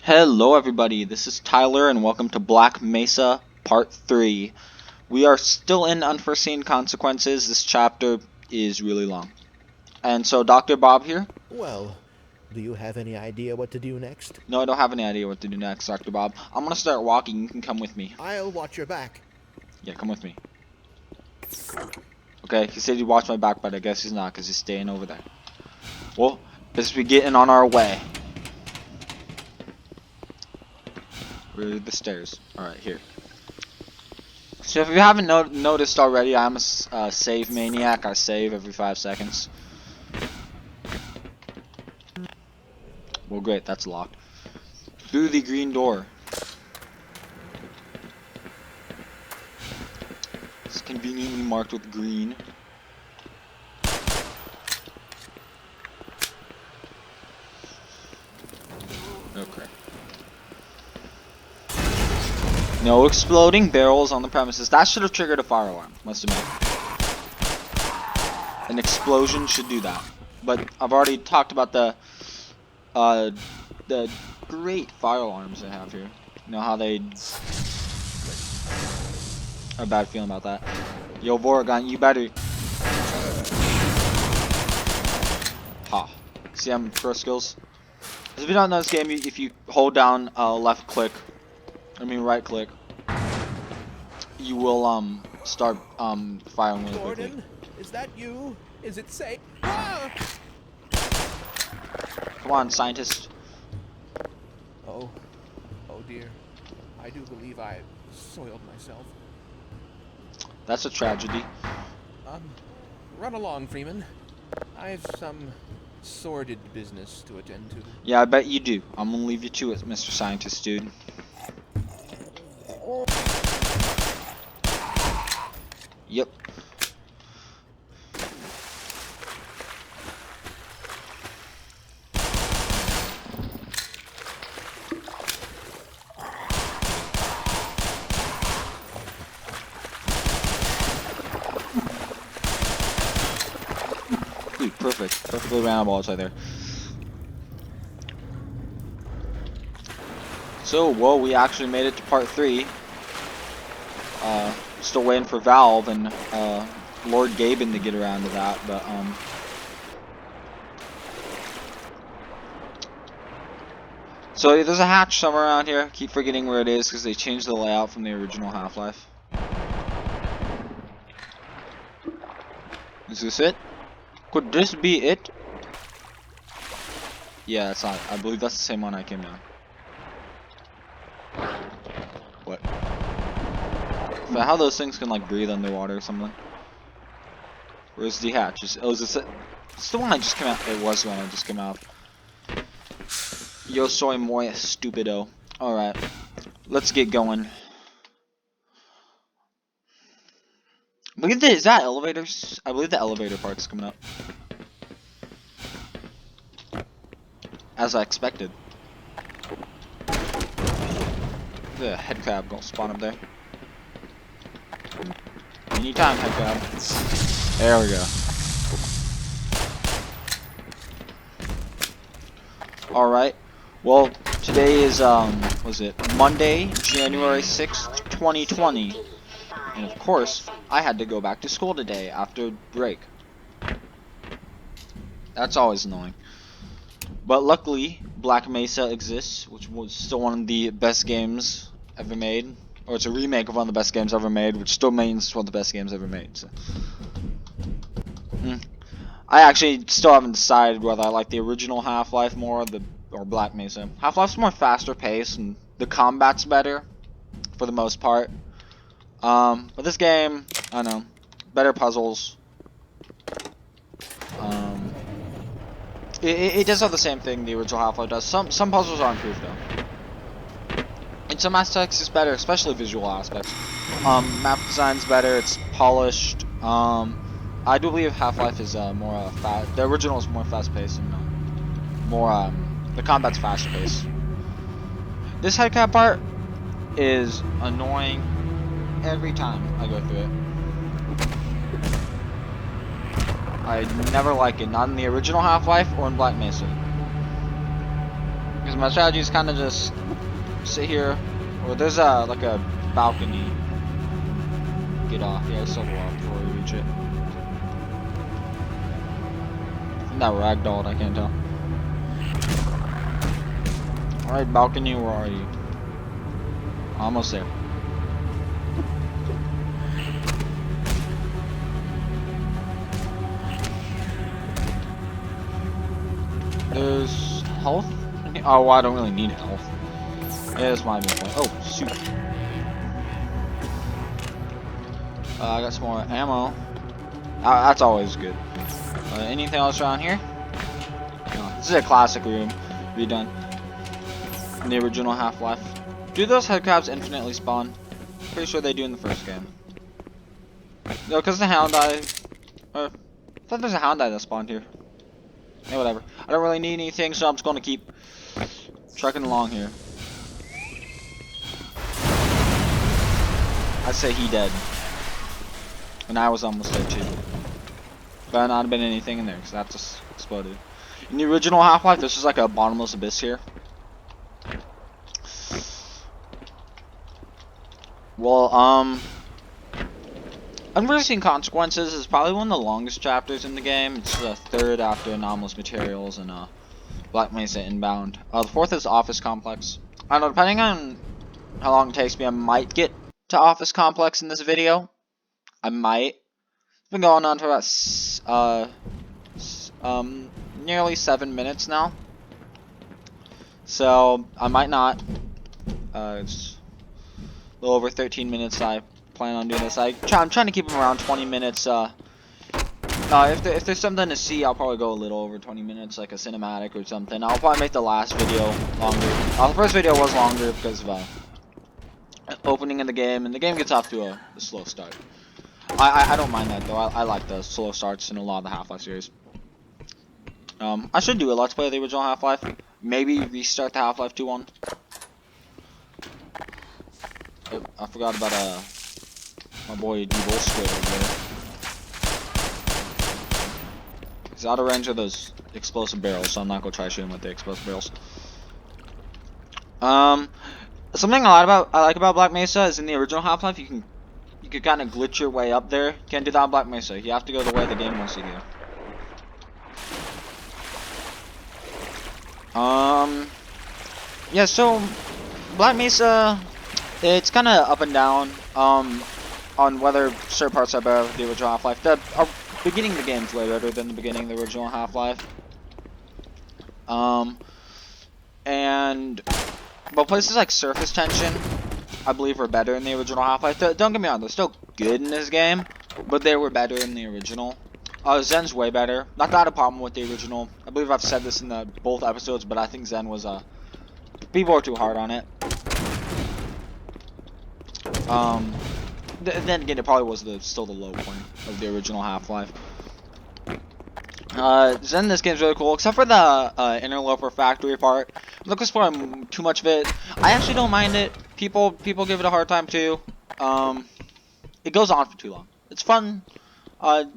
Hello everybody, this is Tyler and welcome to Black Mesa Part 3. We are still in Unforeseen Consequences. This chapter is really long. And so Dr. Bob here? Well, do you have any idea what to do next? No, I don't have any idea what to do next, Dr. Bob. I'm gonna start walking, you can come with me. I'll watch your back. Yeah, come with me. Okay, he said he'd watch my back, but I guess he's not because he's staying over there. Well, guess we getting on our way. Where are the stairs? Alright, here. So if you haven't noticed already, I'm a save maniac. I save every 5 seconds. Well, great, that's locked. Through the green door. It's conveniently marked with green. Okay. No exploding barrels on the premises. That should have triggered a fire alarm, must admit. An explosion should do that. But I've already talked about the great fire alarms they have here. You know how they a bad feeling about that. Yo, Vorgon, you better. Ha. See, I'm pro skills. Because if you don't know this game, if you hold down right click, you will start firing really quickly. Gordon, is that you? Is it safe? Ah! Come on, scientist. Oh dear. I do believe I soiled myself. That's a tragedy. Run along, Freeman. I've some sordid business to attend to. Yeah, I bet you do. I'm gonna leave you to it, Mr. Scientist, dude. Yep. Ooh, perfect. Perfectly round balls right there. So, well, we actually made it to part 3. Still waiting for Valve and Lord Gaben to get around to that, but so there's a hatch somewhere around here. I keep forgetting where it is because they changed the layout from the original Half-Life. Is this it? Could this be it? Yeah, it's not. I believe that's the same one I came down. What? But how those things can like breathe underwater or something? Where's the hatch? Is this it? It's the one I just came out. It was the one I just came out. Yo soy muy stupido. Alright. Let's get going. Look at this. Is that elevators? I believe the elevator part's coming up. As I expected. The head crab gonna spawn up there. Anytime, head crab. There we go. Alright. Well, today is, was it Monday, January 6th, 2020. And of course, I had to go back to school today after break. That's always annoying. But luckily, Black Mesa exists, which was still one of the best games ever made. Or it's a remake of one of the best games ever made, which still remains one of the best games ever made. So. I actually still haven't decided whether I like the original Half-Life more or Black Mesa. Half-Life's more faster paced and the combat's better for the most part. But this game, I don't know, better puzzles. It does have the same thing the original Half-Life does. Some puzzles are improved though. In some aspects, it's better, especially visual aspects. Map design's better. It's polished. I do believe Half-Life is more fast. The original is more fast-paced and more. The combat's faster-paced. This headcap part is annoying every time I go through it. I never like it, not in the original Half-Life or in Black Mesa. Because my strategy is kind of just sit here, or there's a like a balcony. Get off. Yeah, it's still up before we reach it. I'm not ragdolled, I can't tell. Alright, balcony, where are you? Almost there. There's health? Oh, well, I don't really need health. Yeah, that's my main point. Oh, shoot. I got some more ammo. That's always good. Anything else around here? No, this is a classic room. Redone. In the original Half-Life. Do those headcrabs infinitely spawn? Pretty sure they do in the first game. No, because the hound eye. I thought there's a hound eye that spawned here. Yeah, whatever. I don't really need anything, so I'm just gonna keep trucking along here. I'd say he dead. And I was almost dead too. But not have been anything in there, because that just exploded. In the original Half-Life, this was like a bottomless abyss here. Well, Unforeseen Consequences is probably one of the longest chapters in the game. It's the third after Anomalous Materials and Black Mesa Inbound. The fourth is Office Complex. I don't know, depending on how long it takes me, I might get to Office Complex in this video. I might. It's been going on for about nearly 7 minutes now. So I might not. It's a little over 13 minutes. I plan on doing this. I'm trying to keep them around 20 minutes. If there's something to see, I'll probably go a little over 20 minutes, like a cinematic or something. I'll probably make the last video longer. The first video was longer because of opening in the game, and the game gets off to a slow start. I don't mind that though. I like the slow starts in a lot of the Half-Life series. I should do a Let's Play of the original Half-Life. Maybe restart the Half-Life 2 one. I forgot about my boy D-Bull Squid over there. He's out of range of those explosive barrels, so I'm not gonna try shooting with the explosive barrels. Something I like about Black Mesa is in the original Half-Life you could kind of glitch your way up there. Can't do that on Black Mesa. You have to go the way the game wants you to go. Yeah, so Black Mesa, it's kind of up and down on whether certain parts are better with the original Half-Life. The beginning of the game is way better than the beginning of the original Half-Life. But places like surface tension, I believe, are better in the original Half-Life. Don't get me wrong, they're still good in this game, but they were better in the original. Zen's way better. Not that I had a problem with the original. I believe I've said this in both episodes, but I think Zen was people are too hard on it. Then again, it probably was still the low point of the original Half-Life. Zen in this game is really cool, except for the Interloper Factory part. I'm not gonna spoil too much of it. I actually don't mind it. People give it a hard time too. It goes on for too long. It's fun.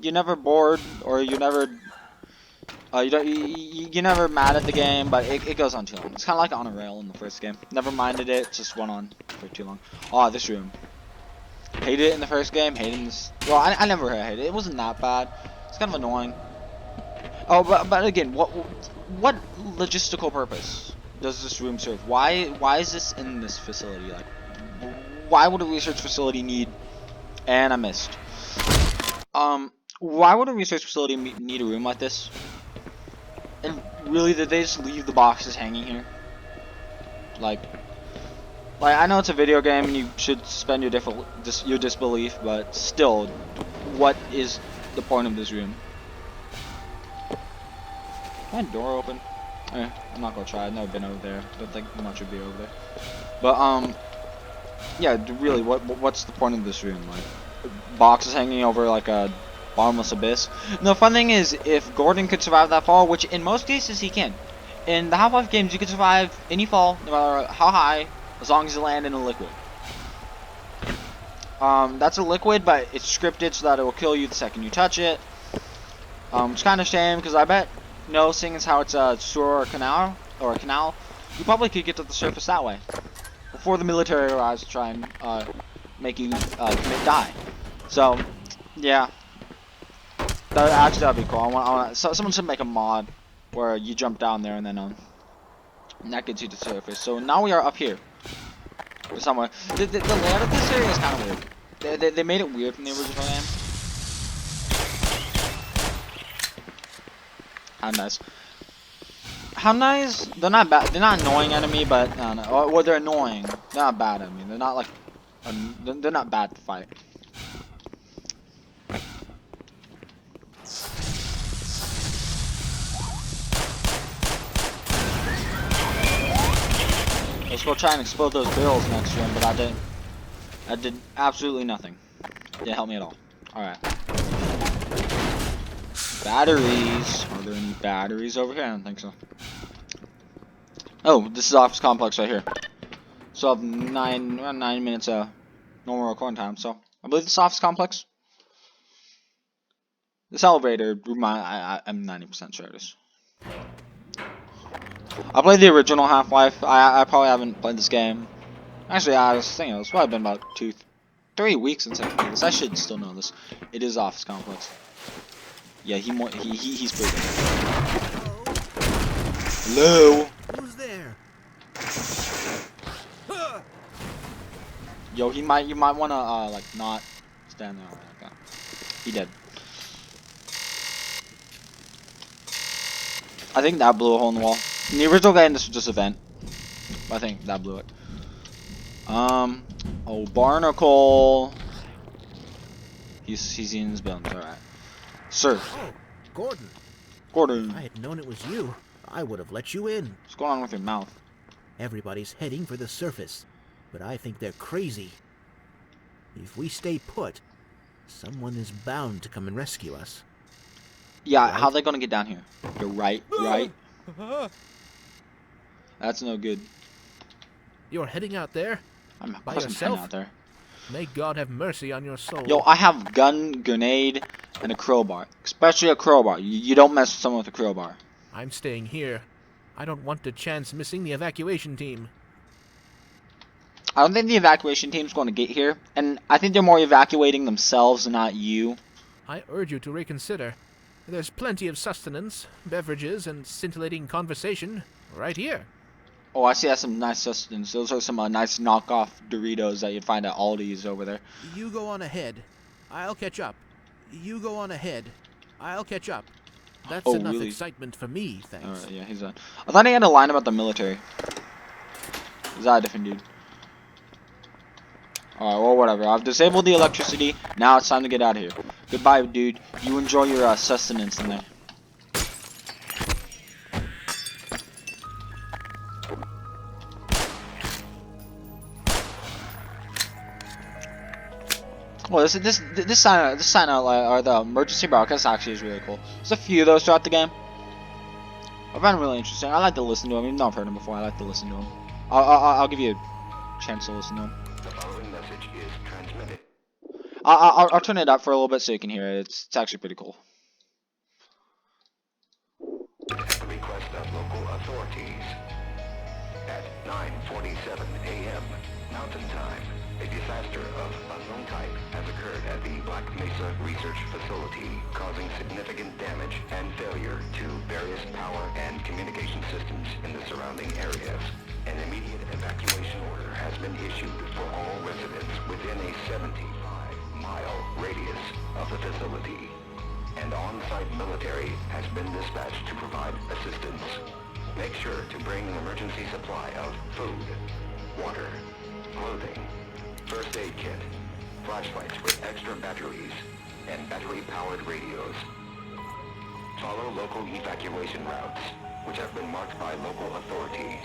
You're never bored, or you're never you're never mad at the game, but it goes on too long. It's kind of like on a rail in the first game. Never minded it, just went on for too long. Oh, this room. Hated it in the first game. Hated this. Well, I never hated it. It wasn't that bad. It's kind of annoying. Oh, but again, what logistical purpose does this room serve? Why is this in this facility? Like, why would a research facility need? And I missed. Why would a research facility need a room like this? And really, did they just leave the boxes hanging here? Like I know it's a video game and you should suspend your disbelief, but still, what is the point of this room? Is my door open? I'm not gonna try. I've never been over there. Don't think much would be over there. But yeah, really, what's the point of this room? Like, boxes hanging over like a bottomless abyss. And the fun thing is, if Gordon could survive that fall, which in most cases he can. In the Half-Life games, you can survive any fall, no matter how high, as long as you land in a liquid. That's a liquid, but it's scripted so that it will kill you the second you touch it. It's kind of a shame, because I bet, seeing as how it's a sewer or a canal, you probably could get to the surface that way before the military arrives to try and make you die. So, yeah, that'd be cool. Someone should make a mod where you jump down there and then and that gets you to the surface. So now we are up here somewhere. The layout of this area is kind of weird. They made it weird from the original game. How nice. How nice? They're not bad. They're not annoying enemy, but no. Well, they're annoying. They're not bad enemy. They're not like. They're not bad to fight. Let's go try and explode those barrels next to him, but I didn't. I did absolutely nothing. Didn't help me at all. Alright. Batteries. Are there any batteries over here? I don't think so. Oh, this is office complex right here. So I have 9 minutes normal recording time. So I believe this is office complex. This elevator room, I'm 90% sure it is. I played the original Half-Life. I probably haven't played this game. Actually, I was thinking it's probably been about 3 weeks since I played this. I should still know this. It is office complex. Yeah, he's pretty good. Hello. Who's there? Yo, you might wanna like not stand there like that. He did. I think that blew a hole in the wall. In the original game, this was just a vent. I think that blew it. Oh, Barnacle. He's in his bones. All right, sir. Oh, Gordon. Gordon. If I had known it was you, I would have let you in. What's going on with your mouth? Everybody's heading for the surface, but I think they're crazy. If we stay put, someone is bound to come and rescue us. Yeah, Right? how are they gonna get down here? You're right. That's no good. You're heading out there? I'm By heading yourself? out there. May God have mercy on your soul. Yo, I have gun, grenade, and a crowbar. Especially a crowbar. You don't mess with someone with a crowbar. I'm staying here. I don't want to chance missing the evacuation team. I don't think the evacuation team's going to get here, and I think they're more evacuating themselves and not you. I urge you to reconsider. There's plenty of sustenance, beverages, and scintillating conversation right here. Oh, I see that's some nice sustenance. Those are some nice knockoff Doritos that you'd find at Aldi's over there. You go on ahead. I'll catch up. You go on ahead. I'll catch up. That's Oh, enough really? excitement for me, thanks. Alright, yeah, he's done. I thought he had a line about the military. Is that a different dude? Alright, well, whatever. I've disabled the electricity. Now it's time to get out of here. Goodbye, dude. You enjoy your sustenance in there. Well, this sign out or the emergency broadcast actually is really cool. There's a few of those throughout the game. I find them really interesting. I like to listen to them. Even though I've heard them before, I like to listen to them. I'll give you a chance to listen to them. The following message is transmitted. I'll turn it up for a little bit so you can hear it. It's actually pretty cool. At the request of local authorities, at 9:47 a.m. Mountain Time, a disaster of unknown type has occurred at the Black Mesa Research Facility, causing significant damage and failure to various power and communication systems in the surrounding areas. An immediate evacuation order has been issued for all residents within a 75-mile radius of the facility. And on-site military has been dispatched to provide assistance. Make sure to bring an emergency supply of food, water, clothing, first aid kit, flashlights with extra batteries, and battery-powered radios. Follow local evacuation routes, which have been marked by local authorities,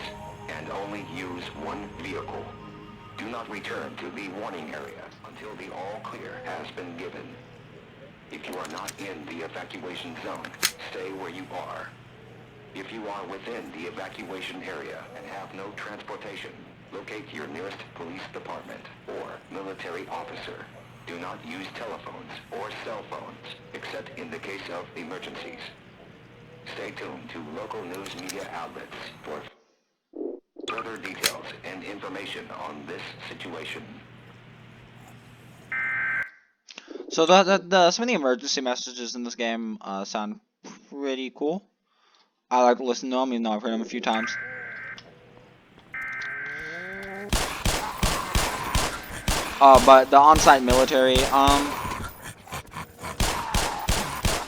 and only use one vehicle. Do not return to the warning area until the all-clear has been given. If you are not in the evacuation zone, stay where you are. If you are within the evacuation area and have no transportation, locate your nearest police department or military officer. Do not use telephones or cell phones, except in the case of emergencies. Stay tuned to local news media outlets for whereabouts and information on this situation. So some of the emergency messages in this game sound pretty cool. I like to listen to them, even though I've heard them a few times. But the on-site military,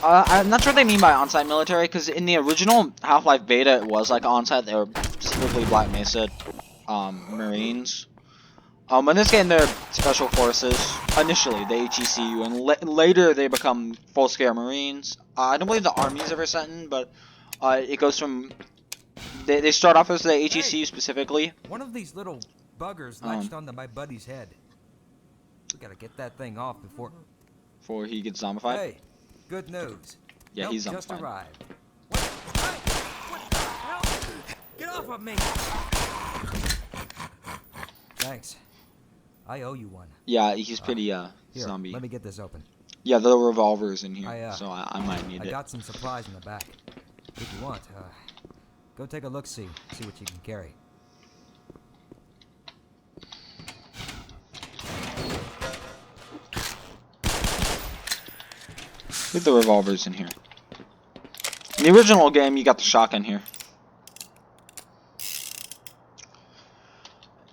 I'm not sure what they mean by on-site military, because in the original Half-Life beta, it was like on-site. They were specifically Black Mesa, Marines. In this game, they're Special Forces. Initially, the HECU, and later they become full-scale Marines. I don't believe the Army's ever sent in, but it goes from... They start off as the HECU specifically. One of these little buggers latched onto my buddy's head. We gotta get that thing off before He gets zombified. Hey, good news. Yeah, Help he's just zombified. arrived. What the hell? Get off of me! Thanks. I owe you one. Yeah, he's pretty Here, zombie. let me get this open. Yeah, the revolver's in here, I so I might need I it. got some supplies in the back. If you want, go take a look-see. See what you can carry. I think the revolver's in here. In the original game, you got the shotgun here.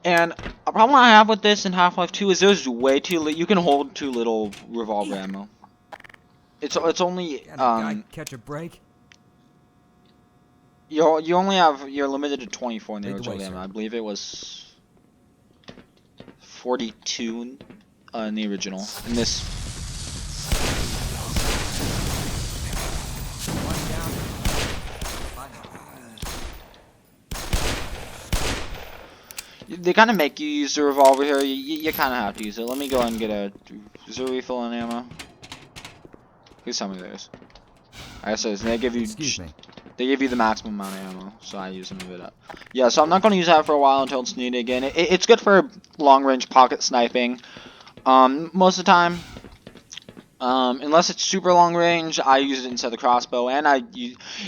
And a problem I have with this in Half-Life 2 is there's way too you can hold too little revolver ammo. It's only Can a guy catch a break? you're limited to 24 in the Lead the original way, game. sir. I believe it was 42 in the original. In this, One down. they kind of make you use the revolver here. You kind of have to use it. Let me go and get a refill on ammo. Here's some of theirs. Alright, so they give you Excuse me. They give you the maximum amount of ammo, so I use some of it up. Yeah, so I'm not going to use that for a while until it's needed again. It's good for long-range pocket sniping. Most of the time, unless it's super long range, I use it instead of the crossbow. And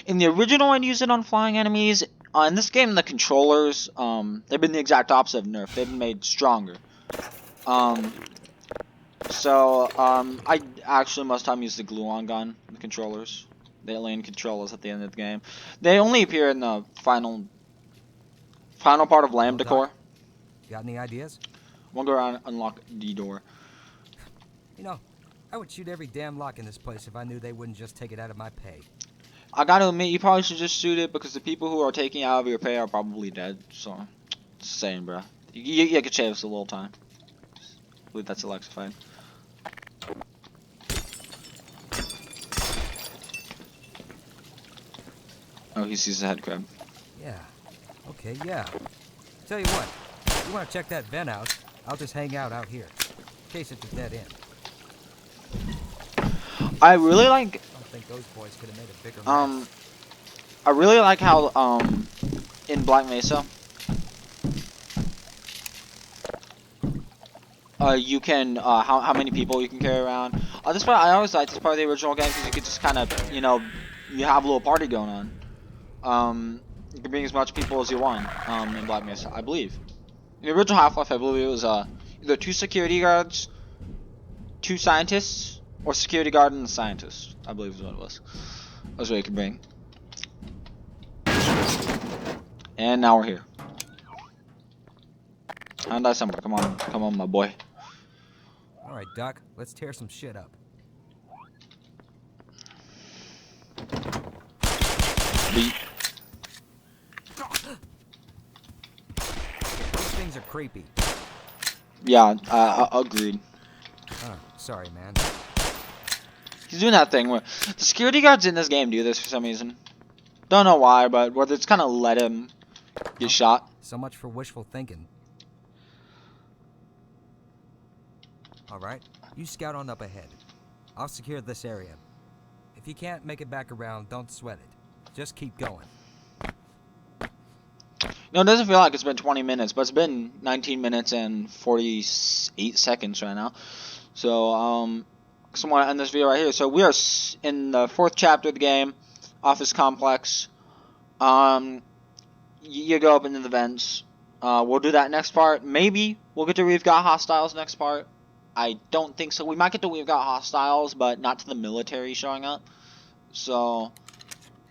in the original, I'd use it on flying enemies. In this game, the controllers, they've been the exact opposite of nerf. They've been made stronger. I actually most of the time use the glue-on gun, the controllers. The alien controllers at the end of the game. They only appear in the final part of Lambda Well, Core. Doc, got any ideas? We'll go around and unlock the door. You know, I would shoot every damn lock in this place if I knew they wouldn't just take it out of my pay. I gotta admit, you probably should just shoot it because the people who are taking it out of your pay are probably dead. So, just saying, bro. You could save us a little time. I believe that's electrified. Oh, he sees the head crab. Yeah. Okay, yeah. Tell you what, you want to check that vent out, I'll just hang out here. In case it's a dead end. I really like, I don't think those boys could have made a bigger mess. I really like how, in Black Mesa, you can, how many people you can carry around. This part, I always liked this part of the original game because you could just kind of, you know, you have a little party going on. You can bring as much people as you want, in Black Mesa, I believe. In the original Half-Life, I believe it was, either 2 security guards, 2 scientists, or security guard and a scientist, I believe is what it was. That's what you can bring. And now we're here. And I somewhere, come on, my boy. Alright, Doc, let's tear some shit up. Beat. These things are creepy. Yeah, agreed. Oh, sorry, man. He's doing that thing where the security guards in this game do this for some reason. Don't know why, but whether it's kind of let him get shot. So much for wishful thinking. Alright, you scout on up ahead. I'll secure this area. If you can't make it back around, don't sweat it. Just keep going. No, it doesn't feel like it's been 20 minutes, but it's been 19 minutes and 48 seconds right now. So, I just want to end this video right here. So, we are in the 4th chapter of the game, Office Complex. You go up into the vents. We'll do that next part. Maybe we'll get to We've Got Hostiles next part. I don't think so. We might get to We've Got Hostiles, but not to the military showing up. So,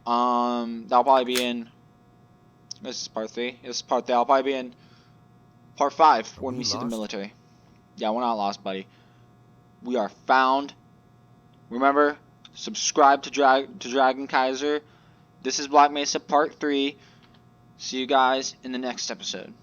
that'll probably be in. This is part 3. This is part 3. I'll probably be in part 5 when we see the military. Yeah, we're not lost, buddy. We are found. Remember, subscribe to Dragon Kaiser. This is Black Mesa part 3. See you guys in the next episode.